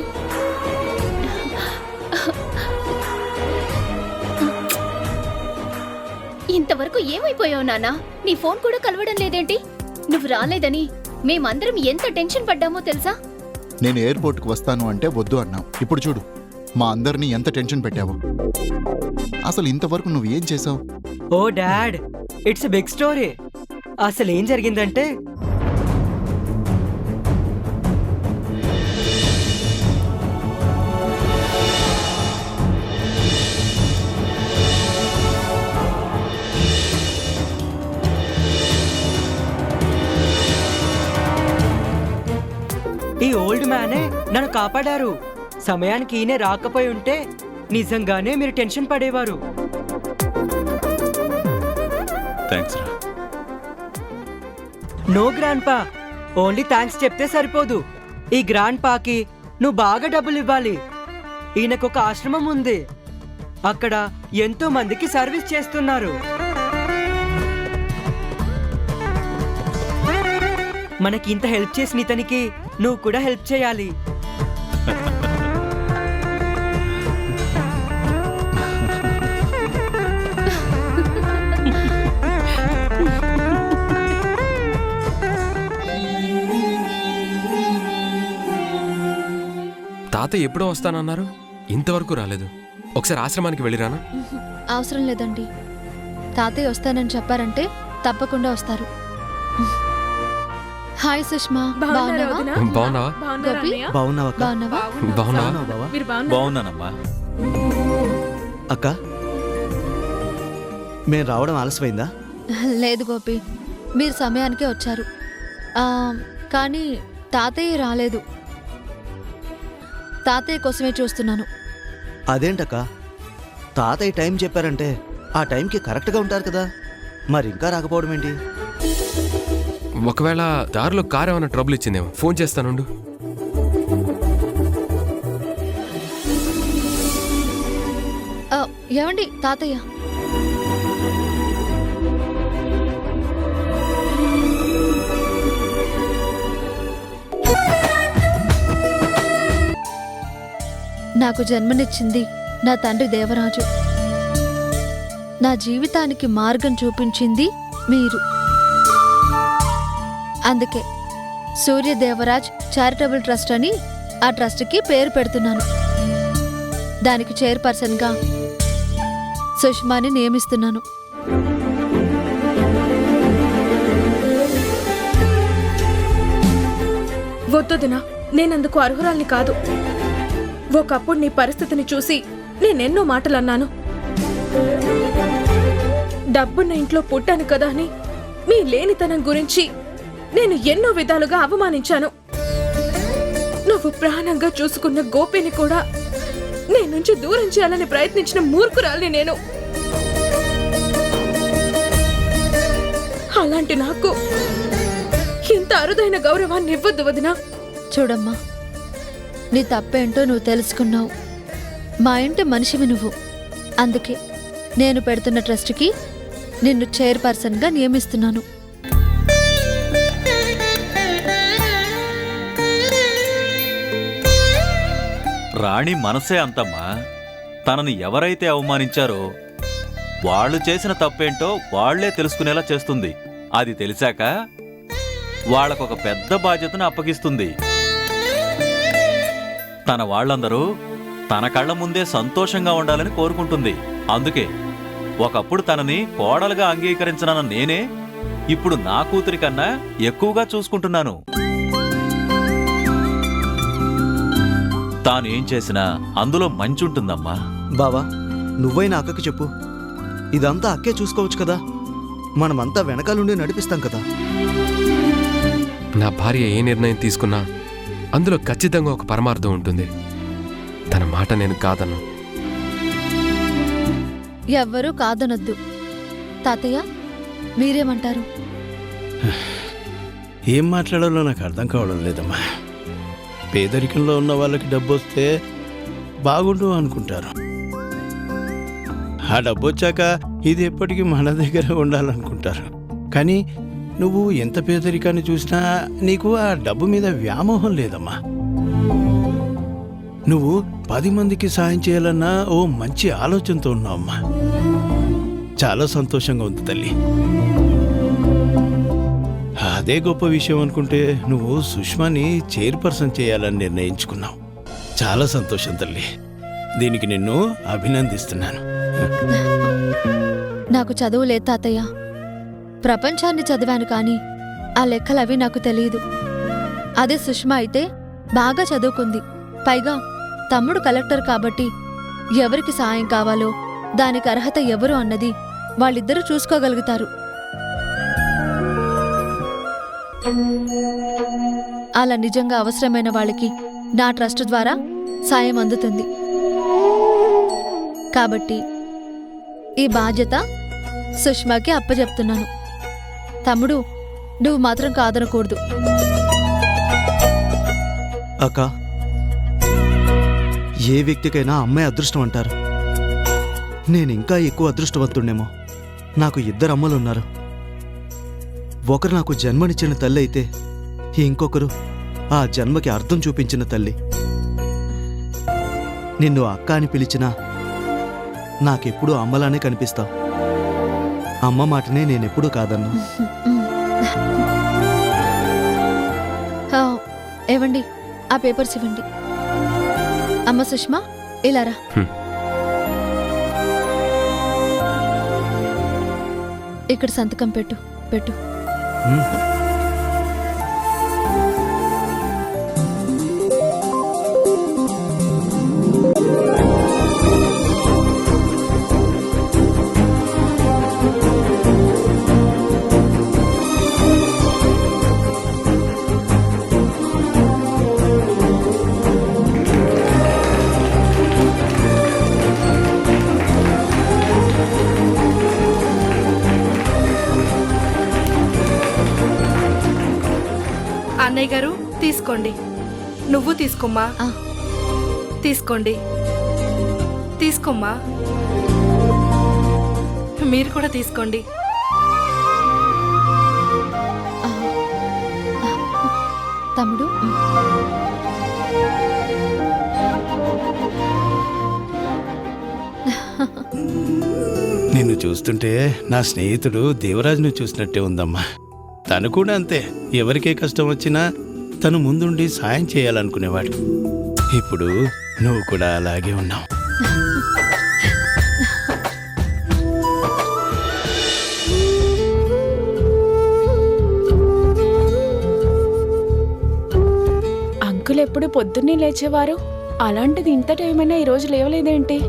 ఇంతవరకు ఏమైపోయావు నాన్నా? నీ ఫోన్ కూడా కలవడం లేదేంటి? నువ్వు రాలేదని మేమందరం ఎంత టెన్షన్ పడ్డామో తెలుసా? నేను ఎయిర్పోర్ట్కి వస్తాను అంటే వద్దు అన్నావు. ఇప్పుడు చూడు మా అందరినీ ఎంత టెన్షన్ పెట్టావు. అసలు ఇంతవరకు నువ్వు ఏం చేసావు? Oh dad, it's a big story. అసలు ఏం జరిగిందంటే ఈ ఓల్డ్ మ్యానే నన్ను కాపాడారు. సమయానికి ఈయనే రాకపోయి ఉంటే నిజంగానే మీరు టెన్షన్ పడేవారు. థ్యాంక్స్ రా. నో గ్రాండ్ పా, ఓన్లీ థ్యాంక్స్ చెప్తే సరిపోదు. ఈ గ్రాండ్ పాకి నువ్వు బాగా డబ్బులు ఇవ్వాలి. ఈయనకు ఒక ఆశ్రమం ఉంది, అక్కడ ఎంతో మందికి సర్వీస్ చేస్తున్నారు. మనకి ఇంత హెల్ప్ చేసిన ఇతనికి నువ్వు కూడా హెల్ప్ చేయాలి. తాత ఎప్పుడో వస్తానన్నారు, ఇంతవరకు రాలేదు. ఒకసారి ఆశ్రమానికి వెళ్ళిరానా? అవసరం లేదండి. తాతయ్య వస్తానని చెప్పారంటే తప్పకుండా వస్తారు. హాయ్ సుష్మా, బాగున్నావా? బాగున్నావా? గోపి, బాగున్నావా? బాగున్నానమ్మా. అక్క, మేము రావడం ఆలస్యమైందా? లేదు గోపి, మీరు సమయానికే వచ్చారు. కానీ తాతయ్య రాలేదు. తాతయ్య కోసమే చూస్తున్నాను. అదేంటక్క, తాతయ్య టైం చెప్పారంటే ఆ టైంకి కరెక్ట్గా ఉంటారు కదా, మరి ఇంకా రాకపోవడం ఏంటి? ఒకవేళ దారిలో కారు ఏమైనా ట్రబుల్ ఇచ్చిందేమో. ఫోన్ చేస్తానుండు. ఏమండి తాతయ్య? నాకు జన్మనిచ్చింది నా తండ్రి దేవరాజు. నా జీవితానికి మార్గం చూపించింది మీరు. అందుకే సూర్యదేవరాజ్ చారిటబుల్ ట్రస్ట్ అని ఆ ట్రస్ట్కి పేరు పెడుతున్నాను. దానికి చైర్పర్సన్గా సుష్మాని నియమిస్తున్నాను. వద్దొదినా, నేనందుకు అర్హురాల్ని కాదు. ఒకప్పుడు నీ పరిస్థితిని చూసి నేనెన్నో మాటలన్నాను. డబ్బున్న ఇంట్లో పుట్టాను కదా అని మీ లేనితనం గురించి నేను ఎన్నో విధాలుగా అవమానించాను. నువ్వు ప్రాణంగా చూసుకున్న గోపిని కూడా నీ నుంచి దూరం చేయాలని ప్రయత్నించిన మూర్ఖురాల్ని నేను. అలాంటి నాకు ఇంత అరుదైన గౌరవాన్ని ఇవ్వద్దు వదినా. చూడమ్మా, నీ తప్పేంటో నువ్వు తెలుసుకున్నావు. మా ఇంటి మనిషివి నువ్వు. అందుకే నేను పెడుతున్న ట్రస్ట్కి నిన్ను చైర్పర్సన్గా నియమిస్తున్నాను. రాణి మనసే అంతమ్మా. తనని ఎవరైతే అవమానించారో వాళ్ళు చేసిన తప్పేంటో వాళ్లే తెలుసుకునేలా చేస్తుంది. అది తెలిసాక వాళ్లకొక పెద్ద బాధ్యతను అప్పగిస్తుంది. తన వాళ్ళందరూ తన కళ్ళ ముందే సంతోషంగా ఉండాలని కోరుకుంటుంది. అందుకే ఒకప్పుడు తనని కోడలుగా అంగీకరించిన నేనే ఇప్పుడు నా కూతురి కన్నా ఎక్కువగా చూసుకుంటున్నాను. తానేం చేసినా అందులో మంచుంటుందమ్మా. బావా, నువ్వైనా అక్కకి చెప్పు. ఇదంతా అక్కే చూసుకోవచ్చు కదా. మనమంతా వెనకాలండి నడిపిస్తాం కదా. నా భార్య ఏ నిర్ణయం తీసుకున్నా అందులో ఖచ్చితంగా ఒక పరమార్థం ఉంటుంది. తన మాట నేను కాదను. ఎవ్వరూ కాదనొద్దు. తాతయ్య, మీరేమంటారు? ఏం మాట్లాడాలో నాకు అర్థం కావడం లేదమ్మా. పేదరికంలో ఉన్న వాళ్ళకి డబ్బు వస్తే బాగుండు అనుకుంటారు. ఆ డబ్బు వచ్చాక ఇది ఎప్పటికీ మన దగ్గర ఉండాలనుకుంటారు. కానీ నువ్వు ఎంత పేదరికాన్ని చూసినా నీకు ఆ డబ్బు మీద వ్యామోహం లేదమ్మా. నువ్వు 10 మందికి సాయం చేయాలన్నా ఓ మంచి ఆలోచనతో ఉన్నావమ్మా. చాలా సంతోషంగా ఉంది తల్లి. అదే గొప్ప విషయం అనుకుంటే నువ్వు సుష్మాని చైర్పర్సన్ చేయాలని నిర్ణయించుకున్నావు. చాలా సంతోషం తల్లి. దీనికి నిన్ను అభినందిస్తున్నాను. నాకు చదువు లేదు తాతయ్య. ప్రపంచాన్ని చదివాను కానీ ఆ లెక్కలవి నాకు తెలియదు. అదే సుష్మా అయితే బాగా చదువుకుంది. పైగా తమ్ముడు కలెక్టర్ కాబట్టి ఎవరికి సాయం కావాలో దానికి అర్హత ఎవరు అన్నది వాళ్ళిద్దరూ చూసుకోగలుగుతారు. అలా నిజంగా అవసరమైన వాళ్ళకి నా ట్రస్ట్ ద్వారా సాయం అందుతుంది. కాబట్టి ఈ బాధ్యత సుష్మాకి అప్పచెప్తున్నాను. తమ్ముడు, నువ్వు మాత్రం కాదనకూడదు. అక్క, ఏ వ్యక్తికైనా అమ్మాయి అదృష్టం అంటారు. నేనింకా ఎక్కువ అదృష్టవంతుణ్ణేమో. నాకు 2 అమ్మలున్నారు. ఒకరు నాకు జన్మనిచ్చిన తల్లి అయితే ఇంకొకరు ఆ జన్మకి అర్థం చూపించిన తల్లి. నిన్ను అక్క అని పిలిచినా నాకెప్పుడూ అమ్మలానే కనిపిస్తావు. అమ్మ మాటనే నేనెప్పుడూ కాదన్నా. ఏవండి, ఆ పేపర్స్ ఇవ్వండి. అమ్మ సుష్మా, ఇలారా. ఇక్కడ సంతకం పెట్టు. అన్నయ్య గారు, తీసుకోండి. నువ్వు తీసుకోమ్మా. తీసుకోండి. తీసుకోమ్మా. మీరు కూడా తీసుకోండి. తమ్ముడు, చూస్తుంటే నా స్నేహితుడు దేవరాజును చూసినట్టే ఉందమ్మా. తను కూడా అంతే. ఎవరికే కష్టం వచ్చినా తను ముందుండి సాయం చేయాలనుకునేవాడు. ఇప్పుడు నువ్వు కూడా అలాగే ఉన్నావు. అంకుల్ ఎప్పుడు పొద్దున్నే లేచేవారు, అలాంటిది ఇంత టైం అయినా ఈరోజు లేవలేదేంటి?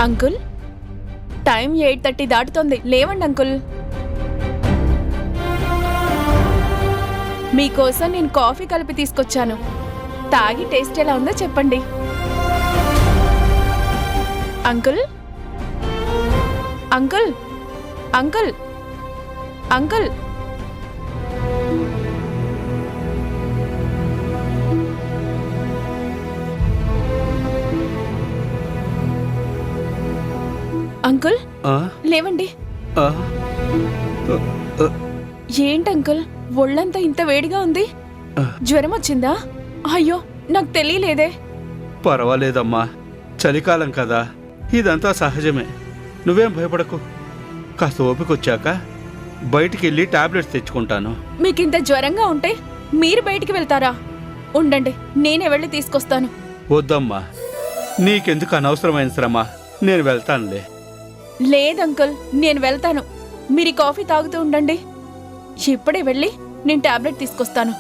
అంకుల్, టైం 8:30 దాటుతోంది, లేవండి అంకుల్. మీకోసం నేను కాఫీ కలిపి తీసుకొచ్చాను. తాగి టేస్ట్ ఎలా ఉందో చెప్పండి. Uncle, uncle, uncle, uncle. Uncle, లేవండి. ఏంటి అంకుల్, ఒళ్ళంతా ఇంత వేడిగా ఉంది? జ్వరం వచ్చిందా? అయ్యో, నాకు తెలియలేదే. పర్వాలేదమ్మా, చలికాలం కదా, ఇదంతా సహజమే. నువ్వేం భయపడకు. కాస్త ఓపికొచ్చాక బయటికి వెళ్ళి టాబ్లెట్స్ తెచ్చుకుంటాను. మీకింత జ్వరంగా ఉంటే మీరు బయటికి వెళ్తారా? ఉండండి, నేనే వెళ్ళి తీసుకొస్తాను. వద్దమ్మా, నీకెందుకు అనవసరమైన శ్రమ, నేను వెళ్తానులే. లేదంకుల్, నేను వెళ్తాను. మీరు ఈ కాఫీ తాగుతూ ఉండండి. ఇప్పుడే వెళ్ళి నేను టాబ్లెట్ తీసుకొస్తాను.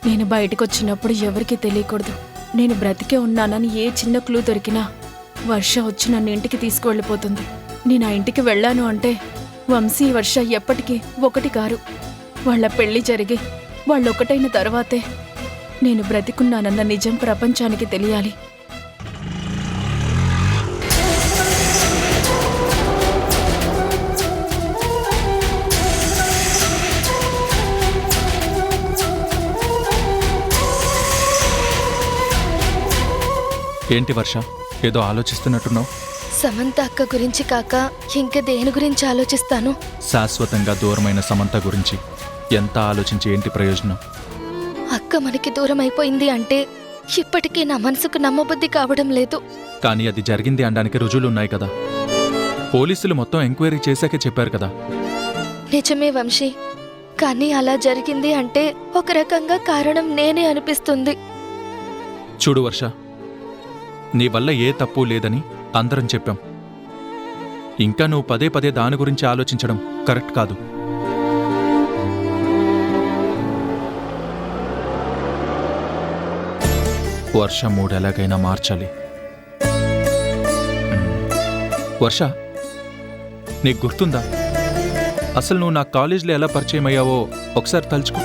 నేను బయటకు వచ్చినప్పుడు ఎవరికీ తెలియకూడదు. నేను బ్రతికే ఉన్నానని ఏ చిన్న క్లూ దొరికినా వర్ష వచ్చి నన్ను ఇంటికి తీసుకువెళ్ళిపోతుంది. నేను ఆ ఇంటికి వెళ్ళాను అంటే వంశీ, వర్ష ఎప్పటికీ ఒకటి కారు. వాళ్ళ పెళ్లి జరిగి వాళ్ళొకటైన తర్వాతే నేను బ్రతికున్నానన్న నిజం ప్రపంచానికి తెలియాలి. ఏంటి వర్ష, ఏదో ఆలోచిస్తున్నట్టున్నావు? సమంత అక్క గురించి కాక ఇంక దేని గురించి ఆలోచిస్తాను? శాశ్వతంగా దూరమైన సమంత గురించి ఎంత ఆలోచించి ఏంటి ప్రయోజనం? అక్క మనకి దూరం అయిపోయింది అంటే ఇప్పటికీ నా మనసుకు నమ్మబుద్ధి కావడం లేదు. కానీ అది జరిగింది అనడానికి రుజువులున్నాయి కదా. పోలీసులు మొత్తం ఎంక్వైరీ చేశాకే చెప్పారు కదా. నిజమే వంశీ, కానీ అలా జరిగింది అంటే ఒక రకంగా కారణం నేనే అనిపిస్తుంది. చూడు వర్ష, నీ వల్ల ఏ తప్పు లేదని అందరం చెప్పాం. ఇంకా నువ్వు పదే పదే దాని గురించి ఆలోచించడం కరెక్ట్ కాదు. వర్ష మూడు ఎలాగైనా మార్చాలి. వర్ష, నీకు గుర్తుందా అసలు నువ్వు నా కాలేజీలో ఎలా పరిచయం అయ్యావో ఒకసారి తలుచుకో.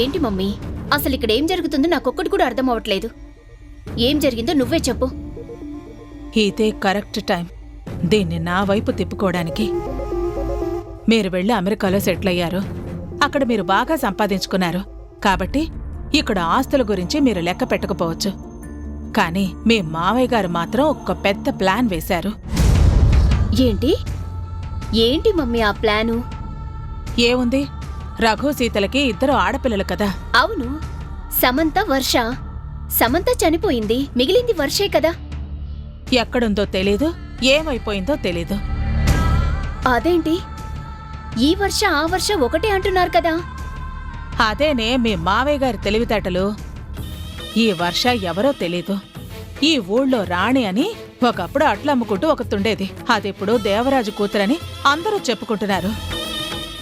ఏంటి మమ్మీ, అసలు ఇక్కడ ఏం జరుగుతుందో నాకొక్కటి కూడా అర్థం అవ్వట్లేదు. ఏం జరిగిందో నువ్వే చెప్పు. ఇదే కరెక్ట్ టైం దీన్ని నా వైపు తిప్పుకోవడానికి. మీరు వెళ్ళి అమెరికాలో సెటిల్ అయ్యారు, అక్కడ మీరు బాగా సంపాదించుకున్నారు కాబట్టి ఇక్కడ ఆస్తుల గురించి మీరు లెక్క పెట్టకపోవచ్చు. కానీ మీ మావయ్య గారు మాత్రం ఒక పెద్ద ప్లాన్ వేశారు. ఏంటి ఏంటి మమ్మీ ఆ ప్లాను? ఏముంది, రఘు సీతలకి ఇద్దరు ఆడపిల్లలు కదా. అవును, సమంత, వర్ష. సమంత చనిపోయింది, మిగిలింది వర్షే కదా. ఎక్కడుందో తెలీదు, ఏమైపోయిందో తెలీదు. అదేంటి, ఈ వర్ష ఆ వర్ష ఒకటే అంటున్నారు కదా. అదేనే మీ మావయ్య గారి తెలివితేటలు. ఈ వర్ష ఎవరో తెలీదు. ఈ ఊళ్ళో రాణి అని ఒకప్పుడు అట్లమ్ముకుంటూ ఒకతుండేది. అదిప్పుడు దేవరాజు కూతురని అందరూ చెప్పుకుంటున్నారు.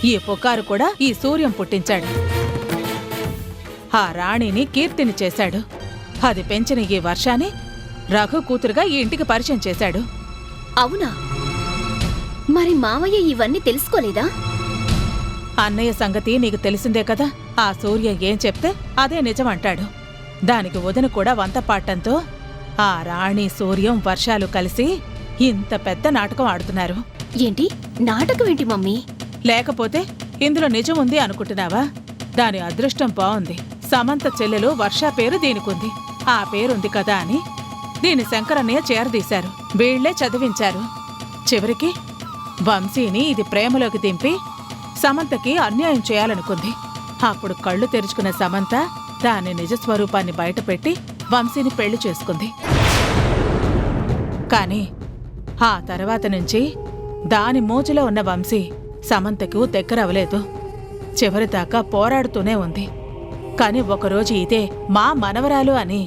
ఈ పుకారు కూడా ఈ సూర్యం పుట్టించాడు. ఆ రాణిని కీర్తిని చేశాడు. అది పెంచిన ఈ వర్షాన్ని రఘు కూతురుగా ఈ ఇంటికి పరిచయం చేశాడు. అవునా? మరి మావయ్య ఇవన్నీ తెలుసుకోలేదా? అన్నయ్య సంగతి నీకు తెలిసిందే కదా. ఆ సూర్య ఏం చెప్తే అదే నిజం అంటాడు. దానికి వదిన కూడా వంత పాడటంతో ఆ రాణి, సూర్యం, వర్షాలు కలిసి ఇంత పెద్ద నాటకం ఆడుతున్నారు. ఏంటి నాటకం ఏంటి మమ్మీ? లేకపోతే ఇందులో నిజం ఉంది అనుకుంటున్నావా? దాని అదృష్టం బావుంది. సమంత చెల్లెలు వర్ష పేరు దీనికుంది. ఆ పేరుంది కదా అని దీని శంకరన్నయ్య చేరదీశారు. వీళ్లే చదివించారు. చివరికి వంశీని ఇది ప్రేమలోకి దింపి సమంతకి అన్యాయం చేయాలనుకుంది. అప్పుడు కళ్ళు తెరుచుకున్న సమంత దాని నిజస్వరూపాన్ని బయటపెట్టి వంశీని పెళ్లి చేసుకుంది. కాని ఆ తర్వాత నుంచి దాని మోజులో ఉన్న వంశీ సమంతకు దగ్గరవలేదు. చివరిదాకా పోరాడుతూనే ఉంది. కాని ఒకరోజు ఇదే మా మనవరాలు అని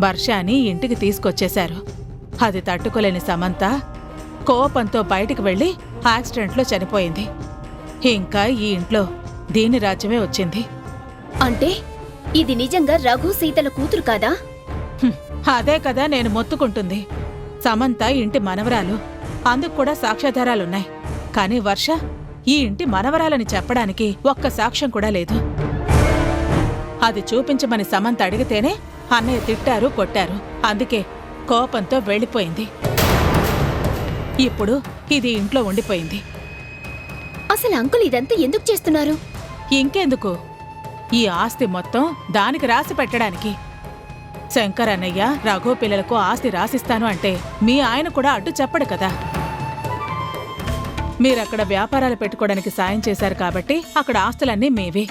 వర్షాని ఇంటికి తీసుకొచ్చేశారు. అది తట్టుకోలేని సమంత కోపంతో బయటికి వెళ్లి యాక్సిడెంట్లో చనిపోయింది. ఇంకా ఈ ఇంట్లో దీని రాజ్యమే వచ్చింది. అంటే ఇది నిజంగా రఘు సీతల కూతురు కాదా? అదే కదా నేను మొత్తుకుంటుంది. సమంత ఇంటి మనవరాలు, అందుకు కూడా సాక్ష్యాధారాలున్నాయి. కాని వర్ష ఈ ఇంటి మనవరాలని చెప్పడానికి ఒక్క సాక్ష్యం కూడా లేదు. అది చూపించమని సమంత అడిగితేనే అన్నయ్య తిట్టారు, కొట్టారు. అందుకే కోపంతో వెళ్ళిపోయింది. ఇప్పుడు ఇది ఇంట్లో ఉండిపోయింది. అసలు అంకుల్ ఇదంతా ఎందుకు చేస్తున్నారు? ఇంకెందుకు, ఈ ఆస్తి మొత్తం దానికి రాసి పెట్టడానికి. శంకర్ అన్నయ్య రఘు పిల్లలకు ఆస్తి రాసిస్తాను అంటే మీ ఆయన కూడా అడ్డు చెప్పడు కదా. మీరక్కడ వ్యాపారాలు పెట్టుకోవడానికి సాయం చేశారు కాబట్టి అక్కడ ఆస్తులన్నీ మీవే.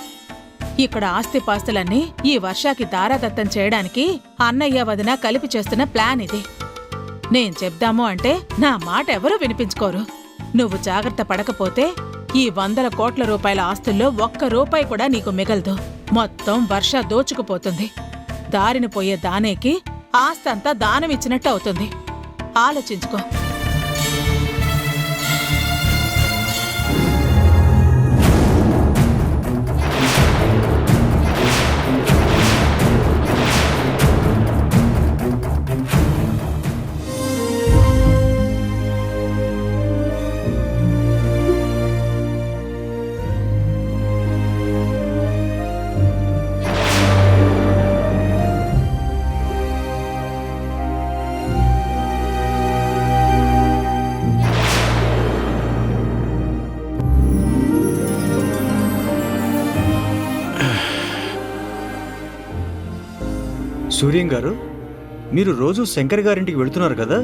ఇక్కడ ఆస్తిపాస్తులన్నీ ఈ వర్షాకి దారాదత్తం చేయడానికి అన్నయ్య వదిన కలిపి చేస్తున్న ప్లాన్ ఇది. నేను చెప్దాము అంటే నా మాట ఎవరూ వినిపించుకోరు. నువ్వు జాగ్రత్త పడకపోతే ఈ 100 కోట్ల రూపాయల ఆస్తుల్లో ఒక్క రూపాయి కూడా నీకు మిగలదు. మొత్తం వర్ష దోచుకుపోతుంది. దారిని పోయే దానేకి ఆస్తంతా దానమిచ్చినట్టు అవుతుంది. ఆలోచించుకో. సూర్యం గారు, మీరు రోజు శంకర్ గారింటికి వెళుతున్నారు కదా,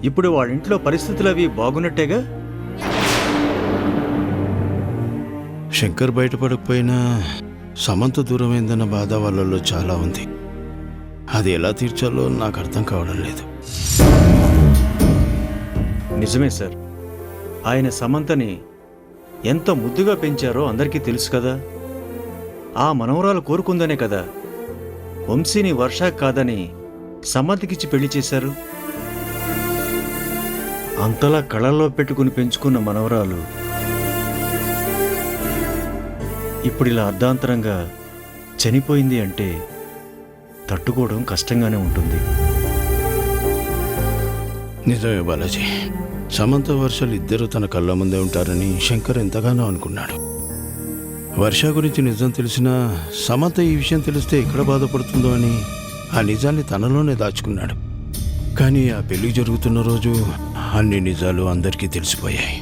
ఇప్పుడు వాళ్ళింట్లో పరిస్థితులు అవి బాగున్నట్టేగా? శంకర్ బయటపడకపోయినా సమంత దూరమైందన్న బాధ వాళ్ళలో చాలా ఉంది. అది ఎలా తీర్చాలో నాకు అర్థం కావడం లేదు. నిజమే సార్, ఆయన సమంతని ఎంత ముద్దుగా పెంచారో అందరికీ తెలుసు కదా. ఆ మనవరాలు కోరుకుందనే కదా వంశీని వర్ష కాదని సమంతకిచ్చి పెళ్లి చేశారు. అంతలా కళల్లో పెట్టుకుని పెంచుకున్న మనవరాలు ఇప్పుడు ఇలా అర్ధాంతరంగా చనిపోయింది అంటే తట్టుకోవడం కష్టంగానే ఉంటుంది. నిజమే బాలాజీ, సమంత వర్షాలు ఇద్దరూ తన కళ్ళ ముందే ఉంటారని శంకర్ ఎంతగానో అనుకున్నాడు. వర్ష గురించి నిజం తెలిసినా సమంత ఈ విషయం తెలిస్తే ఎక్కడ బాధపడుతుందో అని ఆ నిజాన్ని తనలోనే దాచుకున్నాడు. కానీ ఆ పెళ్లి జరుగుతున్న రోజు అన్ని నిజాలు అందరికీ తెలిసిపోయాయి.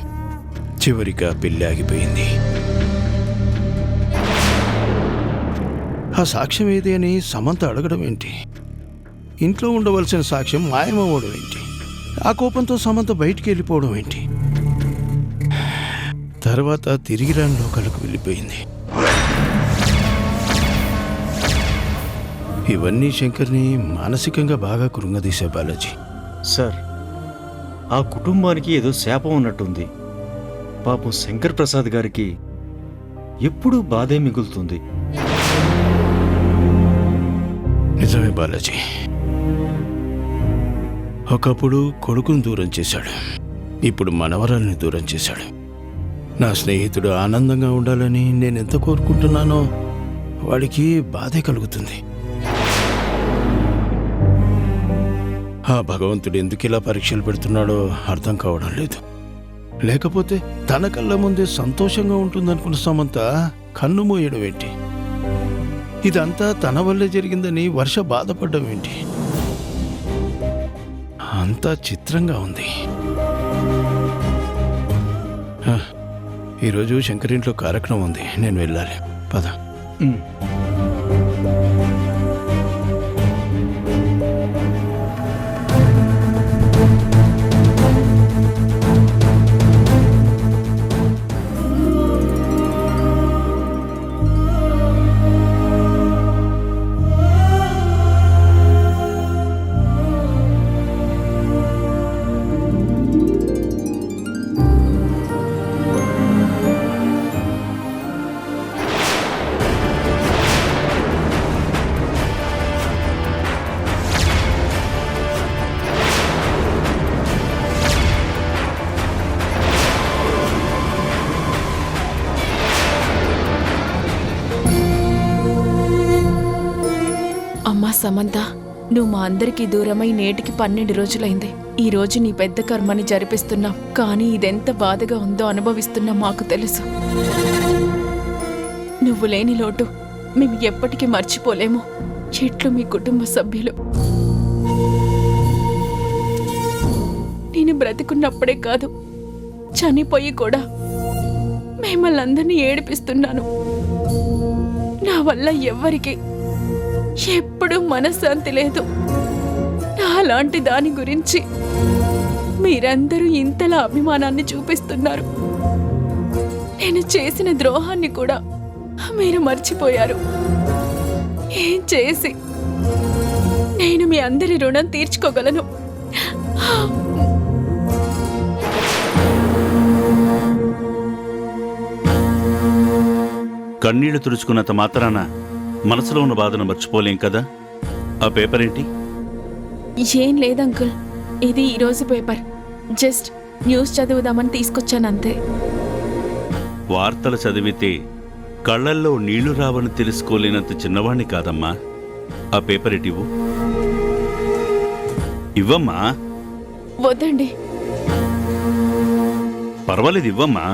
చివరికి ఆ పెళ్లి ఆగిపోయింది. ఆ సాక్ష్యం ఏది అని సమంత అడగడం ఏంటి? ఇంట్లో ఉండవలసిన సాక్ష్యం మాయమవ్వడం ఏంటి? ఆ కోపంతో సమంత బయటికి వెళ్ళిపోవడం ఏంటి? తర్వాత తిరిగి రాని లోకాలకు వెళ్ళిపోయింది. ఇవన్నీ శంకర్ని మానసికంగా బాగా కృంగదీసే బాలాజీ. సార్, ఆ కుటుంబానికి ఏదో శాపం ఉన్నట్టుంది. పాపం శంకర్ ప్రసాద్ గారికి ఎప్పుడూ బాధే మిగులుతుంది. నిజమే బాలాజీ, ఒకప్పుడు కొడుకును దూరం చేశాడు, ఇప్పుడు మనవరాల్ని దూరం చేశాడు. నా స్నేహితుడు ఆనందంగా ఉండాలని నేనెంత కోరుకుంటున్నానో వాడికి బాధే కలుగుతుంది. ఆ భగవంతుడు ఎందుకు ఇలా పరీక్షలు పెడుతున్నాడో అర్థం కావడం లేదు. లేకపోతే తన కళ్ళ ముందే సంతోషంగా ఉంటుందనుకున్న సమంత కన్ను మూయడం ఏంటి? ఇదంతా తన వల్లే జరిగిందని వర్ష బాధపడ్డం ఏంటి? అంతా చిత్రంగా ఉంది. ఈరోజు శంకరింట్లో కార్యక్రమం ఉంది, నేను వెళ్ళాలి. పద. అమ్మా సమంత, నువ్వు మా అందరికీ దూరమై నేటికి 12 రోజులైంది. ఈ రోజు నీ పెద్ద కర్మని జరిపిస్తున్నాం, కానీ ఇదెంత బాధగా ఉందో అనుభవిస్తున్నా మాకు తెలుసు. నువ్వు లేని లోటు మేము ఎప్పటికీ మర్చిపోలేము. చెట్లు మీ కుటుంబ సభ్యులు. నేను బ్రతికున్నప్పుడే కాదు, చనిపోయి కూడా మిమ్మల్ని అందరినీ ఏడిపిస్తున్నాను. నా వల్ల ఎవ్వరికి ఎప్పుడూ మనశ్శాంతి లేదు. నాలాంటి దాని గురించి మీరందరూ ఇంతలా అభిమానాన్ని చూపిస్తున్నారు. నేను చేసిన ద్రోహాన్ని కూడా మీరు మర్చిపోయారు. ఏం చేసి నేను మీ అందరి రుణం తీర్చుకోగలను? కన్నీళ్లు తుడుచుకున్నంత మాత్రాన మనసులో ఉన్న బాధను మర్చిపోలేం కదా. ఆ పేపర్ ఏంటి? ఏం లేదు అంకుల్, ఇది ఈరోజు పేపర్. జస్ట్ న్యూస్ చదువుదామని తీసుకొచ్చానంతే. వార్తలు చదివితే కళ్ళల్లో నీళ్లు రావని తెలుసుకోలేనంత చిన్నవాణ్ణి కాదమ్మా. ఆ పేపర్ ఇటివ్వు. ఇవ్వమ్మా. వద్దండి. పర్వాలేదు, ఇవ్వమ్మా.